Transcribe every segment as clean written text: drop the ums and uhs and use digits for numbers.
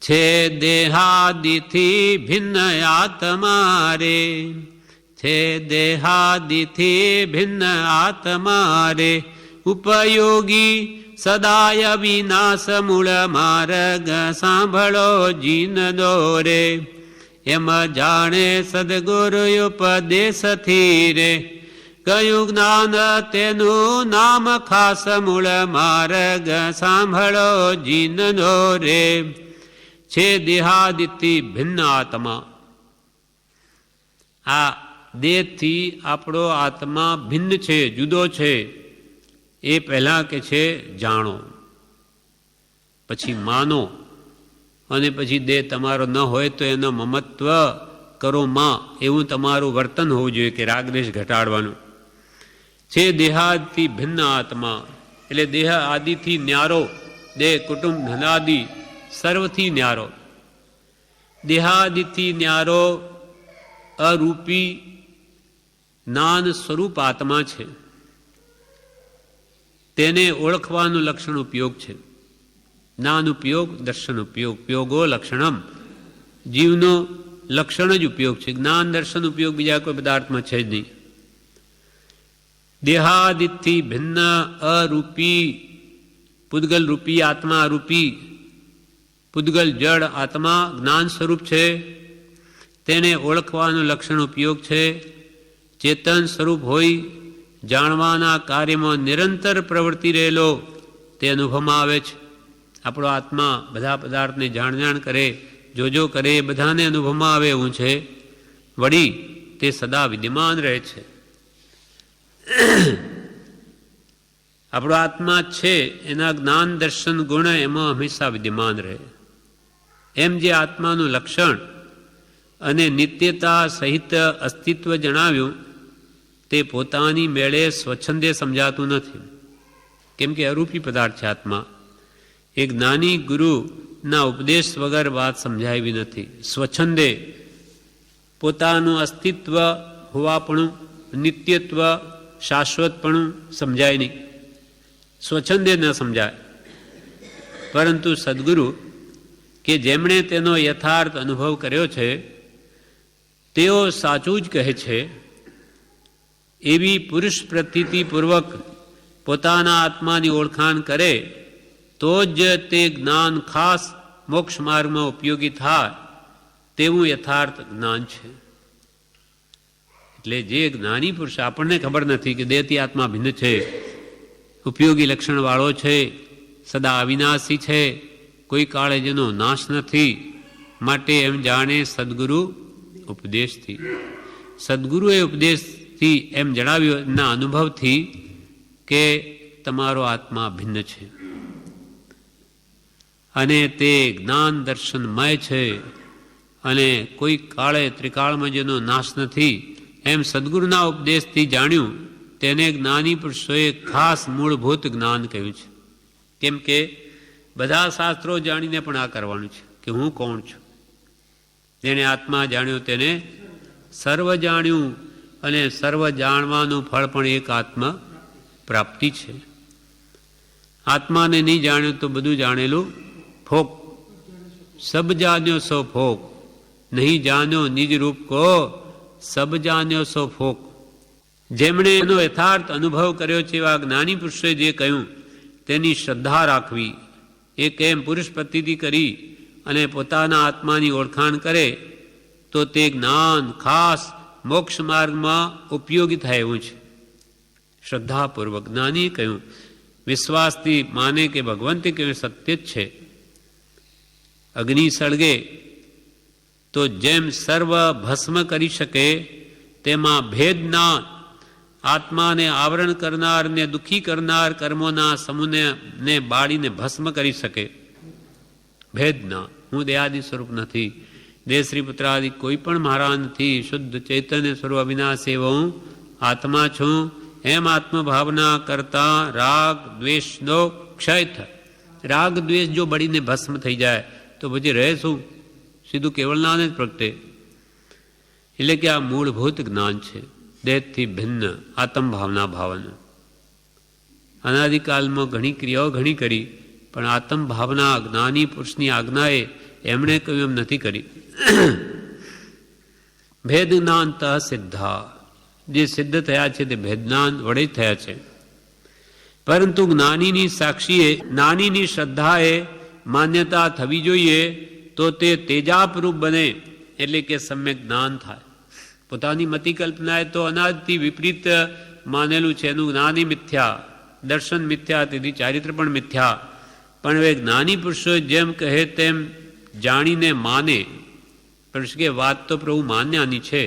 છે દેહાદિથી ભિન્ન આત્મા રે, છે દેહાદિથી ભિન્ન આત્મા રે, ઉપયોગી સદાય વિનાશ મૂળ માર્ગ સાંભળો જીન દોરે. એમ જાણે સદગુરુ ઉપદેશથી રે, કયું જ્ઞાન તેનું નામ ખાસ મૂળ માર્ગ સાંભળો જીન દોરે. છે દેહાદિથી ભિન્ન આત્મા, આ દેહથી આપણો આત્મા ભિન્ન છે, જુદો છે. એ પહેલાં કે છે જાણો, પછી માનો, અને પછી દેહ તમારો ન હોય તો એનો મમત્વ કરો માં, એવું તમારું વર્તન હોવું જોઈએ કે રાગદ્વેષ ઘટાડવાનું. છે દેહાદિથી ભિન્ન આત્મા એટલે દેહ આદિથી ન્યારો, દેહ કુટુંબ ધનાદિ સર્વથી ન્યારો. દેહાદિથી ન્યારો અરૂપી જ્ઞાન સ્વરૂપ આત્મા છે. તેને ઓળખવાનું લક્ષણ ઉપયોગ છે. જ્ઞાન ઉપયોગ, દર્શન ઉપયોગ, ઉપયોગો લક્ષણમ. જીવનો લક્ષણ જ ઉપયોગ છે. જ્ઞાન દર્શન ઉપયોગ બીજા કોઈ પદાર્થમાં છે જ નહીં. દેહાદિથી ભિન્ન અરૂપી પૂદગલ રૂપી આત્મા રૂપી, પૂદગલ જળ આત્મા જ્ઞાન સ્વરૂપ છે. તેને ઓળખવાનું લક્ષણ ઉપયોગ છે. ચેતન સ્વરૂપ હોય, જાણવાના કાર્યમાં નિરંતર પ્રવૃત્તિ રહેલો તે અનુભવમાં આવે છે. આપણો આત્મા બધા પદાર્થને જાણ કરે, જોજો કરે, એ બધાને અનુભવમાં આવે એવું છે. વળી તે સદા વિદ્યમાન રહે છે. આપણો આત્મા છે એના જ્ઞાન દર્શન ગુણ એમાં હંમેશા વિદ્યમાન રહે. એમ જે આત્માનું લક્ષણ અને નિત્યતા સહિત અસ્તિત્વ જણાવ્યું તે પોતાની મેળે સ્વચ્છંદે સમજાતું નથી, કેમ કે અરૂપી પદાર્થ છે આત્મા. એક જ્ઞાની ગુરુના ઉપદેશ વગર વાત સમજાવી નથી. સ્વચ્છંદે પોતાનું અસ્તિત્વ હોવાપણું, નિત્યત્વ, શાશ્વતપણું સમજાય નહીં, સ્વચ્છંદે ન સમજાય. પરંતુ સદગુરુ કે જેમણે તેનો યથાર્થ અનુભવ કર્યો છે તેઓ સાચું જ કહે છે. એવી પુરુષ પ્રતીતિપૂર્વક પોતાના આત્માની ઓળખાણ કરે તો જ તે જ્ઞાન ખાસ મોક્ષ માર્ગમાં ઉપયોગી થાય તેવું યથાર્થ જ્ઞાન છે. એટલે જે જ્ઞાની પુરુષ, આપણને ખબર નથી કે દેહથી આત્મા ભિન્ન છે, ઉપયોગી લક્ષણવાળો છે, સદા અવિનાશી છે, કોઈ કાળે જેનો નાશ નથી, માટે એમ જાણે સદગુરુ ઉપદેશથી. સદગુરુએ ઉપદેશથી એમ જણાવ્યું એમના અનુભવથી કે તમારો આત્મા ભિન્ન છે અને તે જ્ઞાન દર્શનમય છે અને કોઈ કાળે ત્રિકાળમાં જેનો નાશ નથી, એમ સદગુરુના ઉપદેશથી જાણ્યું. તેને જ્ઞાની પુરુષોએ ખાસ મૂળભૂત જ્ઞાન કહ્યું છે. કેમ કે બધા શાસ્ત્રો જાણીને પણ આ કરવાનું છે કે હું કોણ છું. જેને આત્મા જાણ્યો તેને સર્વ જાણ્યું, અને સર્વ જાણવાનું ફળ પણ એક આત્મા પ્રાપ્તિ છે. આત્માને નહીં જાણ્યું તો બધું જાણેલું ફોક. સબ જાણ્યો સો ફોક, નહીં જાણ્યો નિજ રૂપ કો, સબ જાણ્યો સો ફોક. જેમણે એનો યથાર્થ અનુભવ કર્યો છે એવા જ્ઞાની પુરુષોએ જે કહ્યું તેની શ્રદ્ધા રાખવી. એ કેમ પુરુષ પ્રતીતિ કરી અને પોતાના આત્માની ઓળખાણ કરે તો તે જ્ઞાન ખાસ મોક્ષ માર્ગમાં ઉપયોગી થાય એવું છે. શ્રદ્ધાપૂર્વક જ્ઞાનીએ કહ્યું, વિશ્વાસથી માને કે ભગવંતે કહ્યું સત્ય જ છે. અગ્નિ સળગે તો જેમ સર્વ ભસ્મ કરી શકે તેમાં ભેદના આત્માને આવરણ કરનાર ને દુઃખી કરનાર કર્મોના સમૂહને બાળીને ભસ્મ કરી શકે. ભેદના, હું દેહાદિ સ્વરૂપ નથી, દેહ શ્રી પુત્રાદિ કોઈ પણ મારા નથી, શુદ્ધ ચૈતન્ય સ્વરૂપ અવિનાશી એવો હું આત્મા છું. એમ આત્મભાવના કરતા રાગ દ્વેષનો ક્ષય થાય. રાગ દ્વેષ જો બળીને ભસ્મ થઈ જાય તો પછી રહે શું? સીધું કેવળ જ્ઞાન જ પ્રગટે. એટલે કે આ મૂળભૂત જ્ઞાન છે, દેહથી ભિન્ન આત્મભાવના ભાવન. અનાદિકાલમાં ઘણી ક્રિયાઓ ઘણી કરી, પણ આત્મભાવના જ્ઞાની પુરુષની આજ્ઞાએ એમણે કહ્યું એમ નથી કરી. ભેદ જ્ઞાન ત સિદ્ધા, જે સિદ્ધ થયા છે તે ભેદજ્ઞાન વડે જ થયા છે. પરંતુ જ્ઞાનીની સાક્ષીએ, જ્ઞાનીની શ્રદ્ધાએ માન્યતા થવી જોઈએ તો તે તેજાપરૂપ બને, એટલે કે સમ્યક જ્ઞાન થાય. પોતાની મતિ કલ્પનાએ તો અનાદિથી વિપરીત માનેલું છે, એનું જ્ઞાની મિથ્યા, દર્શન મિથ્યા, તેથી ચારિત્ર પણ મિથ્યા. પણ હવે જ્ઞાની પુરુષો જેમ કહે તેમ જાણીને માને. પણ કે વાત તો પ્રભુ માન્યાની છે,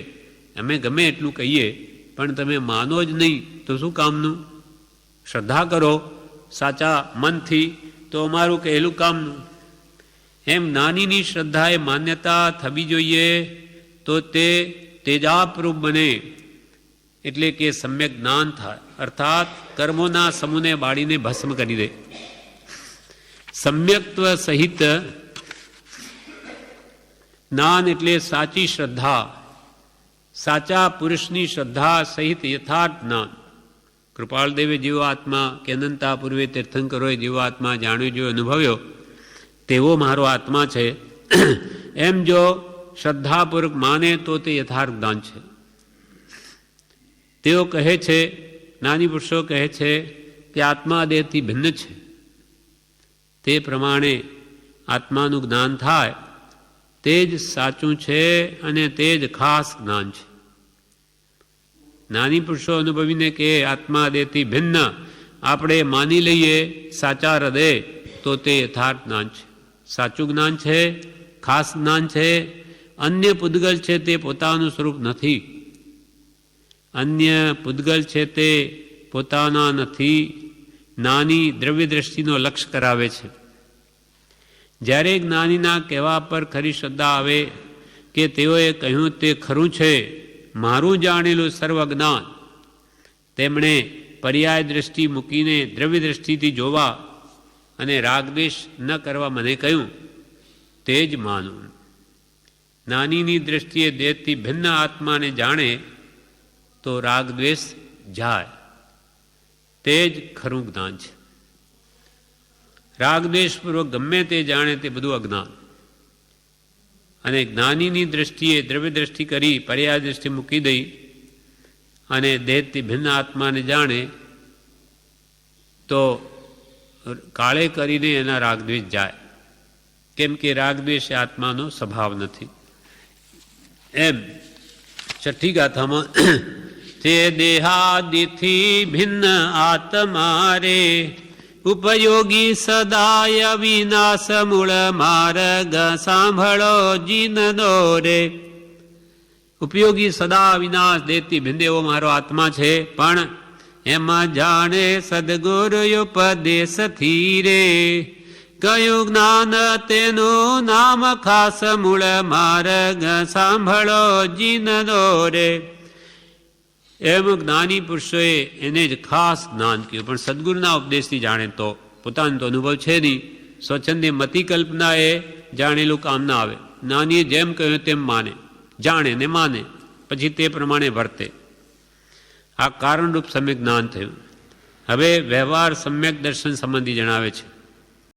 અમે ગમે એટલું કહીએ પણ તમે માનો જ નહીં તો શું કામનું? શ્રદ્ધા કરો સાચા મનથી તો અમારું કહેલું કામનું. એમ જ્ઞાનીની શ્રદ્ધાએ માન્યતા થવી જોઈએ તો તે તેજાપરૂપ બને, એટલે કે સમ્યક જ્ઞાન થાય, અર્થાત કર્મોના સમૂહને બાળીને ભસ્મ કરી દે. સમ્યક્ત્વ સહિત જ્ઞાન એટલે સાચી શ્રદ્ધા, સાચા પુરુષની શ્રદ્ધા સહિત યથાર્થ જ્ઞાન. કૃપાળદેવે જેવો આત્મા કે અનંતા પૂર્વે તીર્થંકરોએ જેવો આત્મા જાણ્યો, જેવો અનુભવ્યો તેવો મારો આત્મા છે, એમ જો શ્રદ્ધાપૂર્વક માને તો તે યથાર્થ જ્ઞાન છે. તેઓ કહે છે, જ્ઞાની પુરુષો કહે છે કે આત્મા દેહથી ભિન્ન છે. તે પ્રમાણે આત્માનું જ્ઞાન થાય તે જ સાચું છે અને તે જ ખાસ જ્ઞાન છે. જ્ઞાની પુરુષો અનુભવીને કે આત્મા દેહથી ભિન્ન આપણે માની લઈએ સાચા હૃદય તો તે યથાર્થ જ્ઞાન છે, સાચું જ્ઞાન છે, ખાસ જ્ઞાન છે. અન્ય પૂદગલ છે તે પોતાનું સ્વરૂપ નથી, અન્ય પૂદગલ છે તે પોતાના નથી. જ્ઞાની દ્રવ્ય દ્રષ્ટિનો લક્ષ્ય કરાવે છે. જ્યારે જ્ઞાનીના કહેવા પર ખરી શ્રદ્ધા આવે કે તેઓએ કહ્યું તે ખરું છે, મારું જાણેલું સર્વ જ્ઞાન, તેમણે પર્યાય દ્રષ્ટિ મૂકીને દ્રવ્ય દ્રષ્ટિથી જોવા અને રાગદ્વેષ ન કરવા મને કહ્યું, તે જ માનું. જ્ઞાનીની દ્રષ્ટિએ દેહથી ભિન્ન આત્માને જાણે તો રાગદ્વેષ જાય, તે જ ખરું જ્ઞાન છે. રાગદ્વેષપૂર્વક ગમે તે જાણે તે બધું અજ્ઞાન. અને જ્ઞાનીની દ્રષ્ટિએ દ્રવ્ય દ્રષ્ટિ કરી પર્યાય દ્રષ્ટિ મૂકી દઈ અને દેહથી ભિન્ન આત્માને જાણે તો કાળે કરીને એના રાગદ્વેષ જાય, કેમ કે રાગદ્વેષ એ આત્માનો સ્વભાવ નથી. એમ છઠ્ઠી ગાથામાં તે દેહાદિથી ભિન્ન આત્મા રે, ઉપયોગી સદાય વિનાશ મૂળ માર્ગ સાંભળો જીન દોરે. ઉપયોગી સદા વિનાશ દેતી ભિન્ન એવો મારો આત્મા છે, પણ એમાં જાણે સદગુરુ ઉપદેશથી રે. કયું જ્ઞાન તેનું નામ ખાસ મૂળ માર્ગ સાંભળો જીન દોરે. એમ જ્ઞાની પુરુષોએ એને જ ખાસ જ્ઞાન કહ્યું, પણ સદગુરુના ઉપદેશથી જાણે તો પોતાનો તો અનુભવ છે નહીં. સ્વચ્છંદે મતિ કલ્પના એ જાણેલું કામ ના આવે. જ્ઞાનીએ જેમ કહ્યું તેમ માને, જાણે ને માને, પછી તે પ્રમાણે વર્તે. આ કારણરૂપ સમ્યક જ્ઞાન થયું. હવે વ્યવહાર સમ્યક દર્શન સંબંધી જણાવે છે.